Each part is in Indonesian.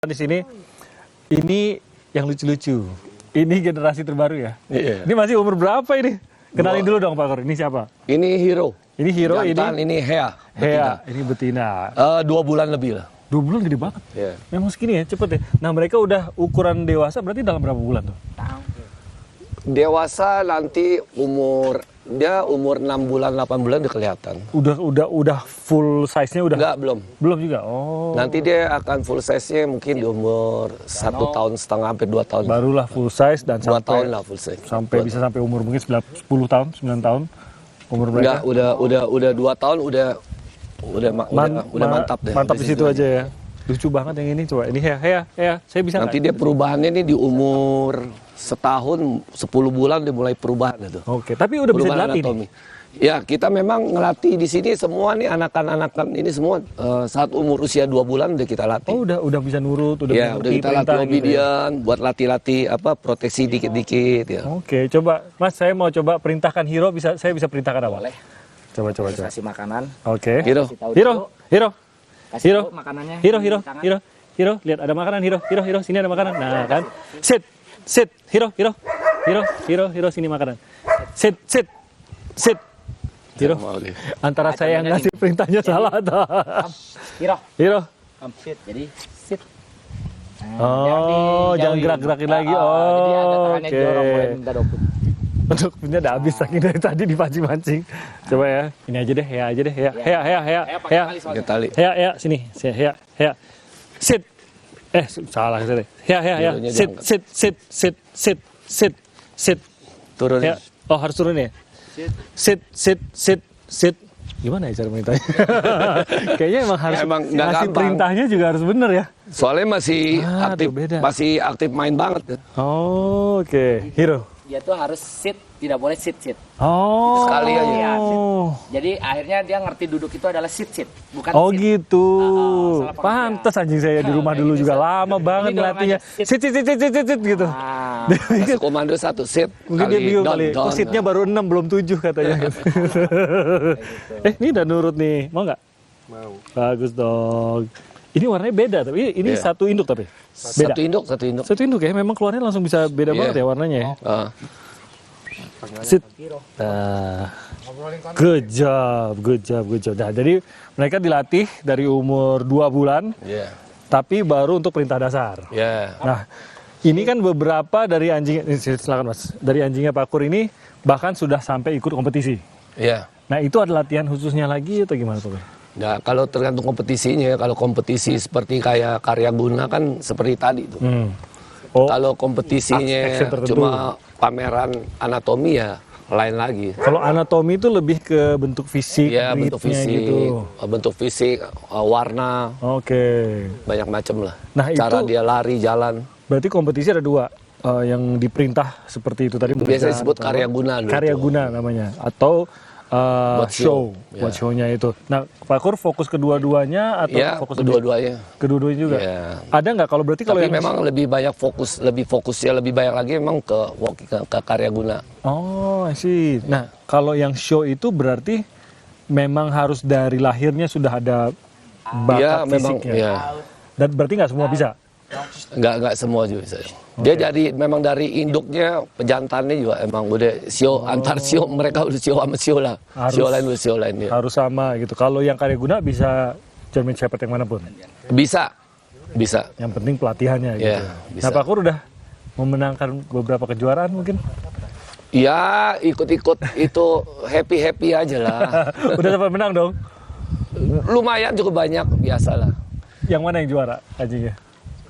Di sini, ini yang lucu-lucu. Ini generasi terbaru ya. Iya. Ini masih umur berapa ini? Kenalin dulu dong Pak Kor. Ini siapa? Ini Hero. Ini Hero, Jantan, ini Hea. Hea, ini betina. 2 bulan lebih lah. 2 bulan gede banget. Iya. Memang segini ya, cepet ya. Nah mereka udah ukuran dewasa berarti dalam berapa bulan tuh? Dewasa nanti umur 6 bulan 8 bulan udah kelihatan. Udah full size-nya udah? Enggak, belum. Belum juga. Oh. Nanti dia akan full size-nya mungkin di umur 1 tahun setengah hampir 2 tahun. Barulah full size dan 2 sampai tahun lah full size. Sampai bisa sampai umur mungkin 10 tahun, 9 tahun umur mereka. Enggak, udah 2 tahun udah mantap deh. Mantap di situ aja ya. Lucu banget yang ini, coba. Ini Hea. Saya bisa Nanti dia perubahannya nih di umur setahun 10 bulan dia mulai perubahan itu. Oke, tapi udah bisa Perubahan dilatih anatomi. nih. Ya, kita memang ngelatih di sini semua nih anakan-anakan ini semua saat umur usia 2 bulan udah kita latih. Oh, udah bisa nurut, udah Ya, ngerti udah kita latih perintah gitu ya. obedience, buat latih-latih proteksi dikit-dikit ya. Oke, coba Mas, saya mau coba perintahkan Hero, saya bisa perintahkan apa? Boleh. Coba. Kasih makanan. Oke. Hero. Kasih Hero. tahu makanannya. Hero, lihat ada makanan Hero, sini ada makanan. Nah, kan. Sit. Hero, sini makanan. Sit. Hero. Antara saya yang ngasih perintahnya salah atau Hero. Sit. Jadi sit. Oh, jangan gerak-gerakin lagi. Jadi ada tangannya Oke. jorong mulai minta dopet. Pendukungnya udah habis saking dari tadi dipancing-pancing. Coba ya. Ini aja deh, Hea. Pakai tali. Hea, sini. Hea. Sit. Salah saya. Hea. Sit. Turun. Hea. Oh, harus turun ya? Sit. Gimana ya cara perintahnya? Kayaknya emang harus Emang nggak ngasih gampang. perintahnya juga harus bener ya. Soalnya masih Aduh, beda. aktif main banget. Oh, oke. Hero. Dia tuh harus sit, tidak boleh sit. Oh. Sekali aja. Iya, sit. Jadi akhirnya dia ngerti duduk itu adalah sit, bukan Oh sit. gitu. salah pengertian. Pantes anjing saya di rumah dulu juga lama banget Ini kalau ngelatihnya. ngajak Sit gitu. Kasih komando 1 sit. Mungkin dia bingung kali. down. Oh, seatnya baru 6 belum 7 katanya. Ini udah nurut nih. Mau nggak? Mau. Bagus dong. Ini warnanya beda tapi ini Iya. satu induk tapi. Beda. Satu induk. Satu induk ya. Memang keluarnya langsung bisa beda Iya. banget ya warnanya ya. Sit. Good job. Nah, jadi mereka dilatih dari umur 2 bulan, Iya. tapi baru untuk perintah dasar. Ya. Nah, ini kan beberapa dari anjing, silakan Mas, dari anjingnya Pak Kur ini bahkan sudah sampai ikut kompetisi. Iya. Nah, itu ada latihan khususnya lagi atau gimana Pak Kur? Nah, kalau tergantung kompetisinya, kalau kompetisi seperti kayak karya guna kan seperti tadi tuh. Oh, Kalau kompetisinya action tertentu. cuma pameran anatomi ya lain lagi. kalau anatomi itu lebih ke bentuk fisik, Ya, bentuk ritnya fisik, gitu. warna, Oke. banyak macam lah. Nah, Cara itu- dia lari, jalan. Berarti kompetisi ada 2 yang diperintah seperti itu tadi. Itu biasanya pemeriksaan disebut atau karya apa? guna dulu Karya tuh. guna namanya, atau Buat show, show, buat ya. show-nya itu. Nah, Pak Kur fokus kedua-duanya atau Ya, fokus kedua-duanya. kedua-duanya juga? Ya. Ada nggak kalau berarti kalau Tapi yang memang lebih fokusnya lebih banyak lagi memang ke karya guna. Oh, I see. Nah, kalau yang show itu berarti memang harus dari lahirnya sudah ada bakat Ya, memang fisiknya. ya. Dan berarti nggak semua bisa. Nggak semua juga bisa. Dia jadi memang dari induknya pejantannya juga emang udah antar sio mereka udah sio sama sio lah. Harus- Sio lain dia. Harus sama gitu. Kalau yang karya guna bisa German Shepherd yang manapun. Bisa. Yang penting pelatihannya gitu. Ya, bisa. Nah, Pak Kur udah memenangkan beberapa kejuaraan mungkin. Ya, ikut-ikut itu happy aja lah. Udah dapat menang dong. Lumayan cukup banyak, biasalah. Yang mana yang juara anjingnya?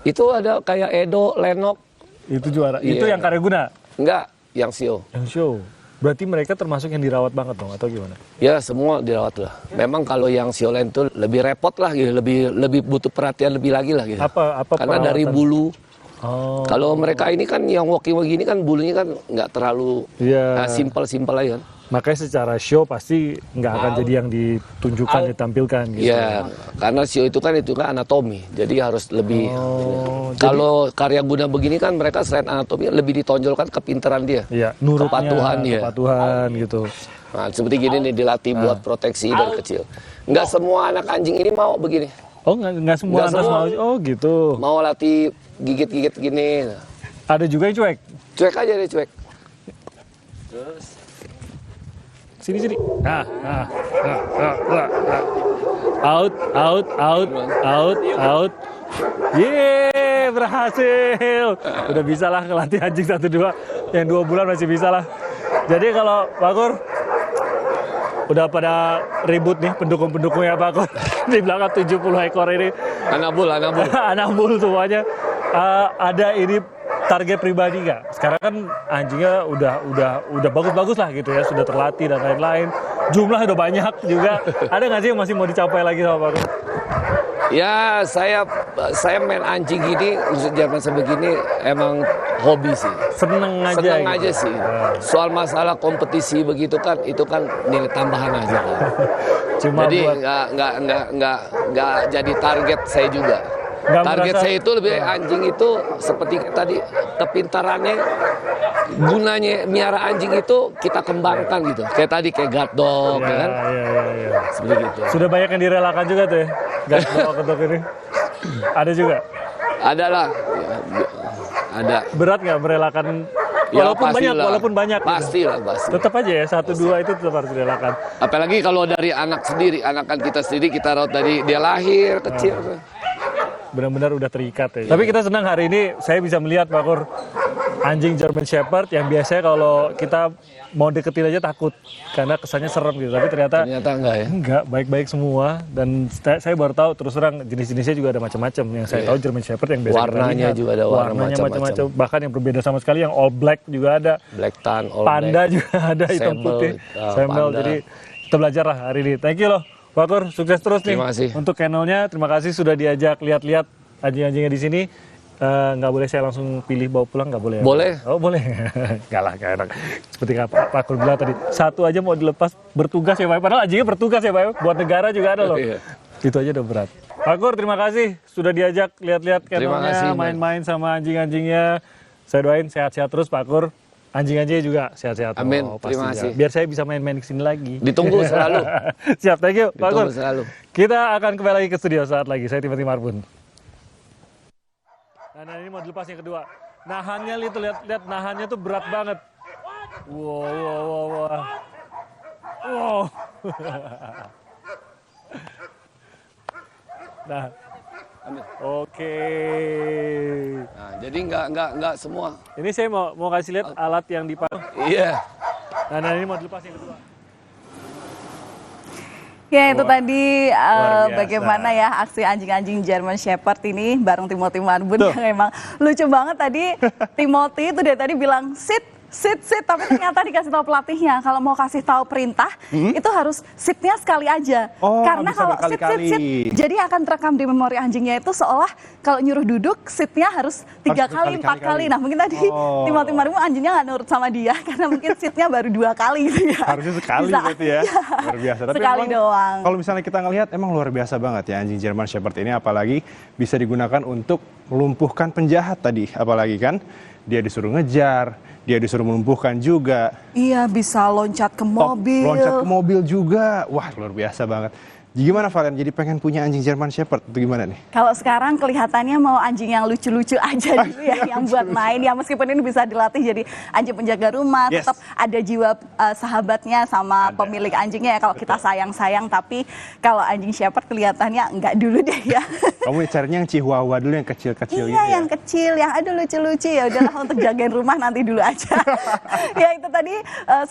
Itu ada kayak Edo, Lenok, Itu juara. Itu Iya. yang karya guna. enggak, yang sio. Yang show. Berarti mereka termasuk yang dirawat banget dong atau gimana? Ya, semua dirawat lah. Memang kalau yang sio lain tuh lebih repot lah gitu, lebih butuh perhatian lebih lagi lah gitu. Apa Karena dari perawatan? bulu. Oh. Kalau mereka ini kan yang walking begini kan bulunya kan nggak terlalu Iya. simpel aja kan. Makanya secara show pasti nggak akan jadi yang ditunjukkan, ditampilkan gitu. Iya, karena sio itu kan anatomi, jadi harus lebih. Oh, Kalau karya guna begini kan mereka selain anatomi lebih ditonjolkan kepintaran dia. Iya, nurutnya, Kepatuhan dia. kepatuhan gitu. Nah, seperti gini nih dilatih buat proteksi dari kecil. Nggak semua anak anjing ini mau begini. Oh, nggak semua Nggak antas semua. mau. Oh, gitu. Mau latih gigit-gigit gini. Ada juga yang cuek. Cuek aja deh, cuek. Sini. Nah. Out. Yeay, berhasil. Udah bisa lah ngelatih anjing 1-2. Yang 2 bulan masih bisa lah. Jadi kalau Pak Kur, udah pada ribut nih pendukung-pendukungnya Pak Kur. Di belakang 70 ekor ini. Anabul. Anak bulu semuanya. Ada ini target pribadi nggak? Sekarang kan anjingnya udah bagus-bagus lah gitu ya, sudah terlatih dan lain-lain. Jumlahnya udah banyak juga. Ada nggak sih yang masih mau dicapai lagi sama Pak Kur? Ya, saya main anjing gini, khusus Jerman sebegini, emang hobi sih. Seneng aja. Senang gitu. aja sih. Soal masalah kompetisi begitu kan, itu kan nilai tambahan aja kan. Cuma Jadi buat nggak jadi target saya juga. Nggak Target merasa- saya itu lebih anjing itu seperti tadi kepintarannya, gunanya miara anjing itu kita kembangkan gitu. Kayak tadi kayak guard dog, ya kan? Iya. Seperti itu. Sudah banyak yang direlakan juga tuh ya. Gak ketok ini. Ada juga. Ada lah, ya, ada. Berat nggak merelakan? Ya, Walaupun banyak. Gitu. Pastilah. Tetap aja ya 1-2 itu tetap harus direlakan. Apalagi kalau dari anak sendiri, anakan kita sendiri kita rawat dari dia lahir kecil. Benar-benar udah terikat ya. Tapi kita senang hari ini saya bisa melihat Pak Kur anjing German Shepherd yang biasanya kalau kita mau deketin aja takut karena kesannya serem gitu. Tapi ternyata Enggak ya. enggak, baik-baik semua dan saya baru tahu terus terang jenis-jenisnya juga ada macam-macam. Yang saya tahu German Shepherd yang biasa kita Warnanya lihat. juga ada warna Warnanya macam-macam. Bahkan yang berbeda sama sekali yang all black juga ada. Black tan, all Panda black. juga ada hitam Sambal, putih. Sambal. panda. Jadi kita belajar lah hari ini. Thank you loh Pak Kur, sukses terus nih. Terima kasih. Untuk channelnya, terima kasih sudah diajak lihat-lihat anjing-anjingnya di sini. Nggak boleh saya langsung pilih bawa pulang, nggak boleh? Ya? Boleh. Oh boleh. Nggak lah, nggak enak. Seperti Pak Kur bilang tadi, satu aja mau dilepas bertugas ya Pak. Padahal anjingnya bertugas ya Pak. Buat negara juga ada loh. Iya. Itu aja udah berat. Pak Kur, terima kasih sudah diajak lihat-lihat Terima channelnya, kasih, Mas. main-main sama anjing-anjingnya. Saya doain sehat-sehat terus Pak Kur. Anjing-anjingnya juga sehat-sehat. Amin. Oh, Terima pastinya. kasih. Biar saya bisa main-main ke sini lagi. Ditunggu selalu. Siap, thank you Pak Kur. Ditunggu selalu. Kita akan kembali lagi ke studio saat lagi. Saya Timothy Marbun. Nah, ini mau dilepas yang kedua. Nahannya lihat nahannya tuh berat banget. Wow. Nah, oke. Nah, jadi nggak semua. Ini saya mau kasih lihat alat yang dipakai. Iya. Nah, ini mau dilepas yang kedua. Ya itu tadi luar biasa. bagaimana ya aksi anjing-anjing German Shepherd ini bareng Timothy Marbun yang emang lucu banget tadi. Timothy itu dari tadi bilang sit, tapi ternyata dikasih tahu pelatihnya kalau mau kasih tahu perintah itu harus sitnya sekali aja. Oh, Karena bisa kalau berkali-kali. sit, jadi akan terekam di memori anjingnya itu seolah kalau nyuruh duduk sitnya harus 3 kali, 4 kali. Nah mungkin tadi Oh. Timothy Marbun anjingnya nggak nurut sama dia karena mungkin sitnya baru 2 kali gitu ya. Harusnya sekali Bisa. gitu ya. Luar biasa. Tapi Sekali emang doang. Kalau misalnya kita ngelihat emang luar biasa banget ya anjing German Shepherd ini, apalagi bisa digunakan untuk melumpuhkan penjahat tadi. Apalagi kan dia disuruh ngejar, dia disuruh melumpuhkan juga. Iya bisa loncat ke mobil. Loncat ke mobil juga. Wah, luar biasa banget. Gimana Valen? Jadi pengen punya anjing German Shepherd itu gimana nih? Kalau sekarang kelihatannya mau anjing yang lucu-lucu aja dulu ya, yang buat main. Ya meskipun ini bisa dilatih jadi anjing penjaga rumah, Yes. tetap ada jiwa sahabatnya sama pemilik anjingnya ya. Kalau kita sayang-sayang, tapi kalau anjing Shepherd kelihatannya enggak dulu deh ya. Kamu carinya yang Chihuahua dulu, yang kecil-kecil gitu Iya, ya? yang kecil, yang aduh lucu-lucu ya udahlah untuk jagain rumah nanti dulu aja. Ya itu tadi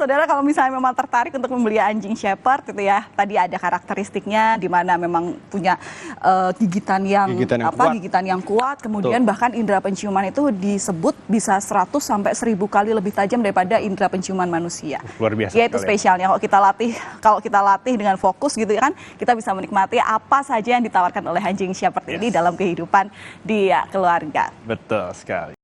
saudara kalau misalnya memang tertarik untuk membeli anjing Shepherd itu ya, tadi ada karakteristiknya di mana memang punya gigitan yang gigitan yang kuat, kemudian bahkan indera penciuman itu disebut bisa 100 sampai 1000 kali lebih tajam daripada indera penciuman manusia. Luar biasa. Ya itu sekali. spesialnya kalau kita latih dengan fokus gitu kan, kita bisa menikmati apa saja yang ditawarkan oleh anjing Shepherd ini dalam kehidupan di keluarga. Betul sekali.